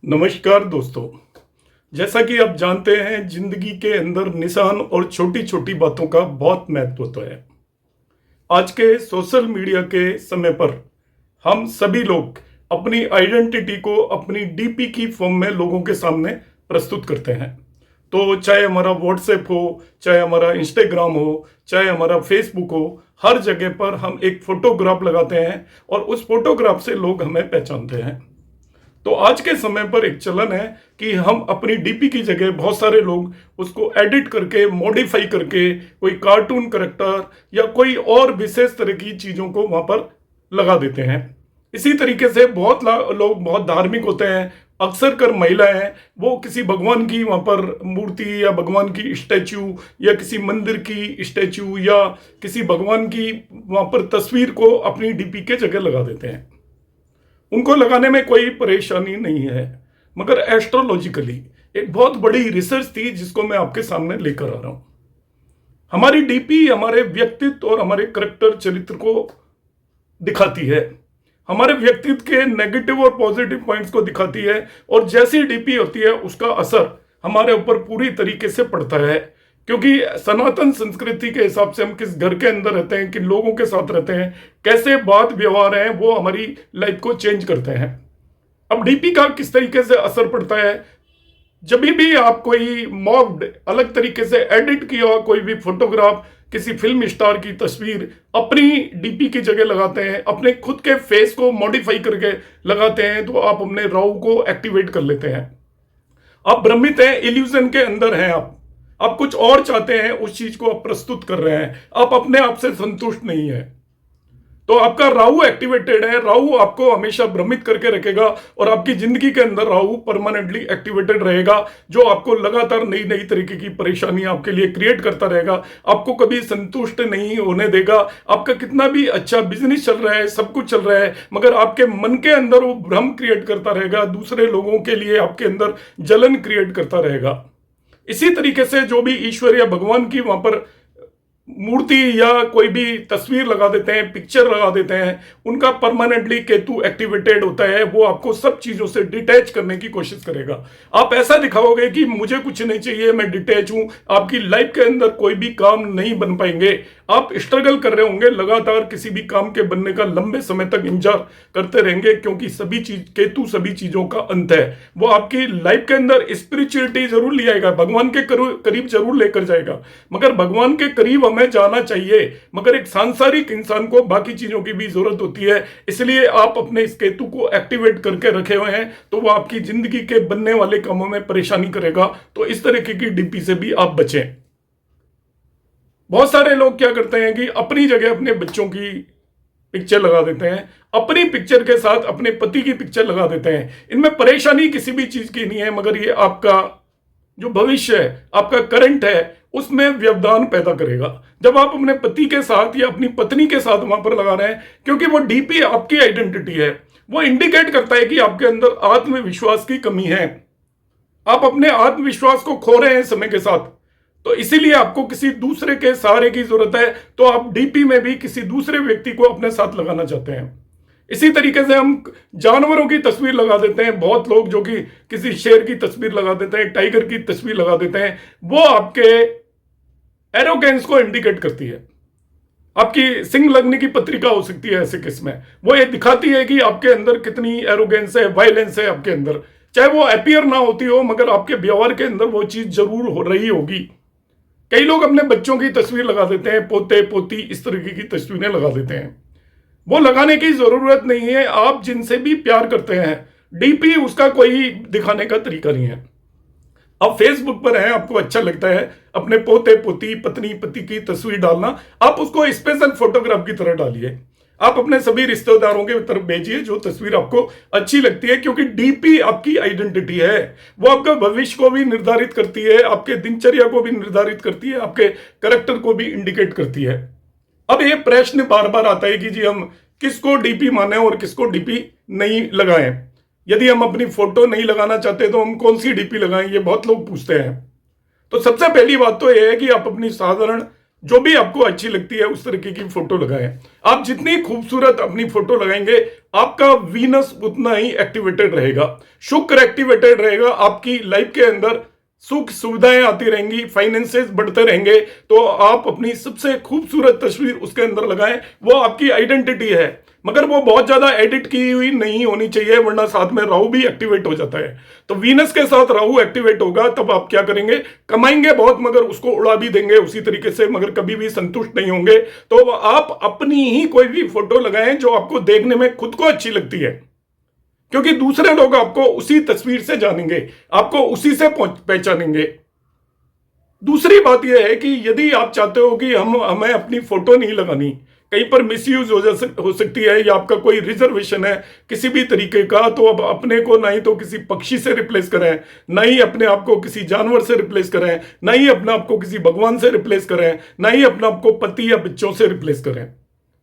नमस्कार दोस्तों। जैसा कि आप जानते हैं, जिंदगी के अंदर निशान और छोटी छोटी बातों का बहुत महत्व होता है। आज के सोशल मीडिया के समय पर हम सभी लोग अपनी आइडेंटिटी को अपनी डीपी की फॉर्म में लोगों के सामने प्रस्तुत करते हैं। तो चाहे हमारा व्हाट्सएप हो, चाहे हमारा इंस्टाग्राम हो, चाहे हमारा फेसबुक हो, हर जगह पर हम एक फोटोग्राफ लगाते हैं और उस फोटोग्राफ से लोग हमें पहचानते हैं। तो आज के समय पर एक चलन है कि हम अपनी डीपी की जगह बहुत सारे लोग उसको एडिट करके, मॉडिफाई करके कोई कार्टून करैक्टर या कोई और विशेष तरह की चीजों को वहां पर लगा देते हैं। इसी तरीके से बहुत लोग बहुत धार्मिक होते हैं। अक्सर कर महिलाएं वो किसी भगवान की वहां पर मूर्ति या भगवान की स्टैचू या किसी मंदिर की स्टैचू या किसी भगवान की वहां पर तस्वीर को अपनी डीपी के जगह लगा देते हैं। उनको लगाने में कोई परेशानी नहीं है, मगर एस्ट्रोलॉजिकली एक बहुत बड़ी रिसर्च थी जिसको मैं आपके सामने लेकर आ रहा हूं। हमारी डीपी हमारे व्यक्तित्व और हमारे करैक्टर चरित्र को दिखाती है, हमारे व्यक्तित्व के नेगेटिव और पॉजिटिव पॉइंट्स को दिखाती है, और जैसी डीपी होती है उसका असर हमारे ऊपर पूरी तरीके से पड़ता है। क्योंकि सनातन संस्कृति के हिसाब से हम किस घर के अंदर रहते हैं, किन लोगों के साथ रहते हैं, कैसे बात व्यवहार है, वो हमारी लाइफ को चेंज करते हैं। अब डीपी का किस तरीके से असर पड़ता है, जब भी आप कोई मॉब्ड अलग तरीके से एडिट किया हुआ कोई भी फोटोग्राफ, किसी फिल्म स्टार की तस्वीर अपनी डीपी की जगह लगाते हैं, अपने खुद के फेस को मॉडिफाई करके लगाते हैं, तो आप अपने राहु को एक्टिवेट कर लेते हैं। आप भ्रमित हैं, इल्यूजन के अंदर हैं, आप कुछ और चाहते हैं, उस चीज को आप प्रस्तुत कर रहे हैं, आप अपने आप से संतुष्ट नहीं है। तो आपका राहु एक्टिवेटेड है। राहु आपको हमेशा भ्रमित करके रखेगा और आपकी जिंदगी के अंदर राहु परमानेंटली एक्टिवेटेड रहेगा, जो आपको लगातार नई नई तरीके की परेशानी आपके लिए क्रिएट करता रहेगा, आपको कभी संतुष्ट नहीं होने देगा। आपका कितना भी अच्छा बिजनेस चल रहा है, सब कुछ चल रहा है, मगर आपके मन के अंदर वो भ्रम क्रिएट करता रहेगा, दूसरे लोगों के लिए आपके अंदर जलन क्रिएट करता रहेगा। इसी तरीके से जो भी ईश्वर या भगवान की वहां पर मूर्ति या कोई भी तस्वीर लगा देते हैं, पिक्चर लगा देते हैं, उनका परमानेंटली केतु एक्टिवेटेड होता है। वो आपको सब चीजों से डिटैच करने की कोशिश करेगा। आप ऐसा दिखाओगे कि मुझे कुछ नहीं चाहिए, मैं डिटैच हूं, आपकी लाइफ के अंदर कोई भी काम नहीं बन पाएंगे। आप स्ट्रगल कर रहे होंगे, लगातार किसी भी काम के बनने का लंबे समय तक इंतजार करते रहेंगे, क्योंकि सभी चीज केतु सभी चीजों का अंत है। वो आपकी लाइफ के अंदर स्पिरिचुअलिटी जरूर ले आएगा, भगवान के करीब जरूर लेकर जाएगा, मगर भगवान के करीब हमें जाना चाहिए, मगर एक सांसारिक इंसान को बाकी चीजों की भी जरूरत होती है। इसलिए आप अपने इस केतु को एक्टिवेट करके रखे हुए हैं, तो वो आपकी जिंदगी के बनने वाले कामों में परेशानी करेगा। तो इस तरीके की डीपी से भी आप बचें। बहुत सारे लोग क्या करते हैं कि अपनी जगह अपने बच्चों की पिक्चर लगा देते हैं, अपनी पिक्चर के साथ अपने पति की पिक्चर लगा देते हैं। इनमें परेशानी किसी भी चीज की नहीं है, मगर ये आपका जो भविष्य है, आपका करंट है, उसमें व्यवधान पैदा करेगा। जब आप अपने पति के साथ या अपनी पत्नी के साथ वहां पर लगा रहे हैं, क्योंकि वो डीपी आपकी आइडेंटिटी है, वो इंडिकेट करता है कि आपके अंदर आत्मविश्वास की कमी है, आप अपने आत्मविश्वास को खो रहे हैं समय के साथ। तो इसीलिए आपको किसी दूसरे के सहारे की जरूरत है, तो आप डीपी में भी किसी दूसरे व्यक्ति को अपने साथ लगाना चाहते हैं। इसी तरीके से हम जानवरों की तस्वीर लगा देते हैं। बहुत लोग जो कि किसी शेर की तस्वीर लगा देते हैं, टाइगर की तस्वीर लगा देते हैं, वो आपके एरोगेंस को इंडिकेट करती है। आपकी सिंह लगने की पत्रिका हो सकती है ऐसे केस में। वो ये दिखाती है कि आपके अंदर कितनी एरोगेंस है, वायलेंस है आपके अंदर। चाहे वो अपीयर ना होती हो, मगर आपके व्यवहार के अंदर वो चीज जरूर हो रही होगी। कई लोग अपने बच्चों की तस्वीर लगा देते हैं, पोते पोती इस तरीके की तस्वीरें लगा देते हैं। वो लगाने की जरूरत नहीं है। आप जिनसे भी प्यार करते हैं, डीपी उसका कोई दिखाने का तरीका नहीं है। आप फेसबुक पर हैं, आपको अच्छा लगता है अपने पोते पोती, पत्नी पति की तस्वीर डालना, आप उसको स्पेशल फोटोग्राफ की तरह डालिए। आप अपने सभी रिश्तेदारों के तरफ भेजिए जो तस्वीर आपको अच्छी लगती है, क्योंकि डीपी आपकी आइडेंटिटी है। वो आपका भविष्य को भी निर्धारित करती है, आपके दिनचर्या को भी निर्धारित करती है, आपके करैक्टर को भी इंडिकेट करती है। अब ये प्रश्न बार बार आता है कि जी हम किसको डीपी माने और किसको डीपी नहीं लगाएं। यदि हम अपनी फोटो नहीं लगाना चाहते तो हम कौन सी डीपी लगाएं, ये बहुत लोग पूछते हैं। तो सबसे पहली बात तो यह है कि आप अपनी साधारण जो भी आपको अच्छी लगती है उस तरीके की फोटो लगाएं। आप जितनी खूबसूरत अपनी फोटो लगाएंगे आपका वीनस उतना ही एक्टिवेटेड रहेगा, शुक्र एक्टिवेटेड रहेगा, आपकी लाइफ के अंदर सुख सुविधाएं आती रहेंगी, फाइनेंसेस बढ़ते रहेंगे। तो आप अपनी सबसे खूबसूरत तस्वीर उसके अंदर लगाएं, वो आपकी आइडेंटिटी है, मगर वो बहुत ज्यादा एडिट की हुई नहीं होनी चाहिए, वरना साथ में राहु भी एक्टिवेट हो जाता है। तो वीनस के साथ राहु एक्टिवेट होगा तब आप क्या करेंगे, कमाएंगे बहुत मगर उसको उड़ा भी देंगे उसी तरीके से, मगर कभी भी संतुष्ट नहीं होंगे। तो आप अपनी ही कोई भी फोटो लगाएं जो आपको देखने में खुद को अच्छी लगती है, क्योंकि दूसरे लोग आपको उसी तस्वीर से जानेंगे, आपको उसी से पहचानेंगे। दूसरी बात यह है कि यदि आप चाहते हो कि हमें अपनी फोटो नहीं लगानी, कहीं पर मिसयूज हो सकती है या आपका कोई रिजर्वेशन है किसी भी तरीके का, तो अब अपने को ना ही तो किसी पक्षी से रिप्लेस करें, ना ही अपने आप को किसी जानवर से रिप्लेस करें, ना ही अपने आप को किसी भगवान से रिप्लेस करें, ना ही अपने आप को पति या बच्चों से रिप्लेस करें,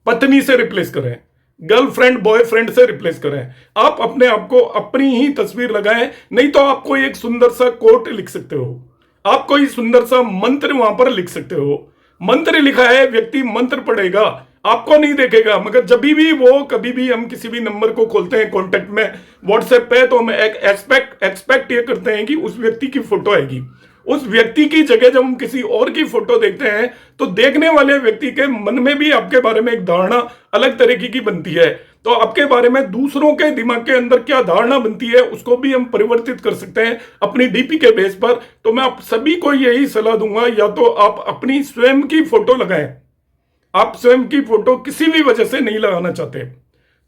पत्नी से रिप्लेस करें, गर्लफ्रेंड बॉयफ्रेंड से रिप्लेस करें। आप अपने आप को अपनी ही तस्वीर लगाएं। नहीं तो आप कोई एक सुंदर सा कोट लिख सकते हो, आप कोई सुंदर सा मंत्र वहां पर लिख सकते हो। मंत्र लिखा है, व्यक्ति मंत्र पढ़ेगा, आपको नहीं देखेगा, मगर जब भी वो कभी भी हम किसी भी नंबर को खोलते हैं कॉन्टेक्ट में व्हाट्सएप पे, तो हम एक एक्सपेक्ट ये करते हैं कि उस व्यक्ति की फोटो आएगी। उस व्यक्ति की जगह जब हम किसी और की फोटो देखते हैं तो देखने वाले व्यक्ति के मन में भी आपके बारे में एक धारणा अलग तरीके की बनती है। तो आपके बारे में दूसरों के दिमाग के अंदर क्या धारणा बनती है उसको भी हम परिवर्तित कर सकते हैं अपनी डीपी के बेस पर। तो मैं आप सभी को यही सलाह दूंगा, या तो आप अपनी स्वयं की फोटो लगाएं। आप स्वयं की फोटो किसी भी वजह से नहीं लगाना चाहते,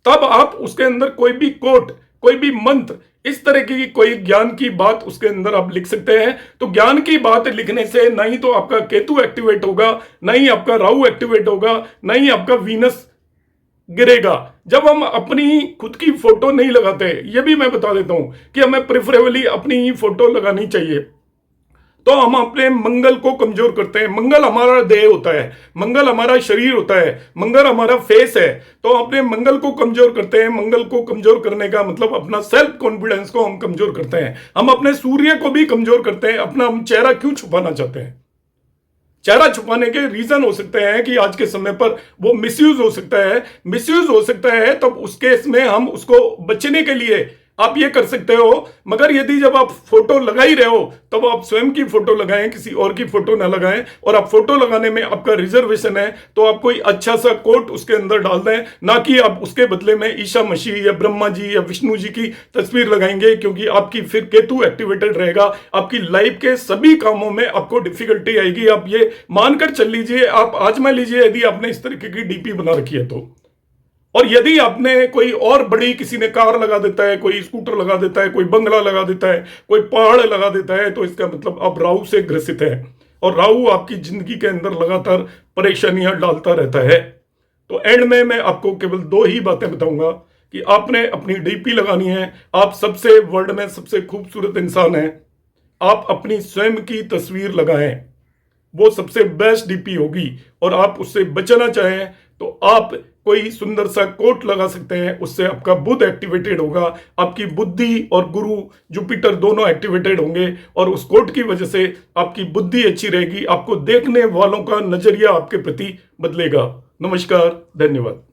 तब आप उसके अंदर कोई भी कोट, कोई भी मंत्र, इस तरह की कोई ज्ञान की बात उसके अंदर आप लिख सकते हैं। तो ज्ञान की बात लिखने से ना ही तो आपका केतु एक्टिवेट होगा, ना ही आपका राहु एक्टिवेट होगा, ना ही आपका वीनस गिरेगा। जब हम अपनी खुद की फोटो नहीं लगाते, ये भी मैं बता देता हूं कि हमें प्रेफरेबली अपनी ही फोटो लगानी चाहिए, तो हम अपने मंगल को कमजोर करते हैं। मंगल हमारा देह होता है, मंगल हमारा शरीर होता है, मंगल हमारा फेस है। तो अपने मंगल को कमजोर करते हैं। मंगल को कमजोर करने का मतलब अपना सेल्फ कॉन्फिडेंस को हम कमजोर करते हैं। हम अपने सूर्य को भी कमजोर करते हैं। अपना हम चेहरा क्यों छुपाना चाहते हैं? चेहरा छुपाने के रीजन हो सकते हैं कि आज के समय पर वो मिसयूज हो सकता है। मिसयूज हो सकता है तब उस केस में हम उसको बचने के लिए आप ये कर सकते हो। मगर यदि जब आप फोटो लगा ही रहे हो तब आप स्वयं की फोटो लगाएं, किसी और की फोटो ना लगाएं। और आप फोटो लगाने में आपका रिजर्वेशन है तो आप कोई अच्छा सा कोट उसके अंदर डाल दें, ना कि आप उसके बदले में ईसा मसीह या ब्रह्मा जी या विष्णु जी की तस्वीर लगाएंगे, क्योंकि आपकी फिर केतु एक्टिवेटेड रहेगा। आपकी लाइफ के सभी कामों में आपको डिफिकल्टी आएगी। आप ये मानकर चल लीजिए, आप आजमा लीजिए यदि आपने इस तरीके की डीपी बना रखी है तो। और यदि आपने कोई और बड़ी, किसी ने कार लगा देता है, कोई स्कूटर लगा देता है, कोई बंगला लगा देता है, कोई पहाड़ लगा देता है, तो इसका मतलब आप राहु से ग्रसित है। और राहु आपकी जिंदगी के अंदर लगातार परेशानियां डालता रहता है। तो एंड में मैं आपको केवल 2 ही बातें बताऊंगा कि आपने अपनी डीपी लगानी है। आप सबसे वर्ल्ड में सबसे खूबसूरत इंसान हैं। आप अपनी स्वयं की तस्वीर लगाएं, वो सबसे बेस्ट डीपी होगी। और आप उससे बचना चाहें तो आप कोई सुंदर सा कोट लगा सकते हैं, उससे आपका बुध एक्टिवेटेड होगा। आपकी बुद्धि और गुरु जुपिटर दोनों एक्टिवेटेड होंगे और उस कोट की वजह से आपकी बुद्धि अच्छी रहेगी। आपको देखने वालों का नजरिया आपके प्रति बदलेगा। नमस्कार, धन्यवाद।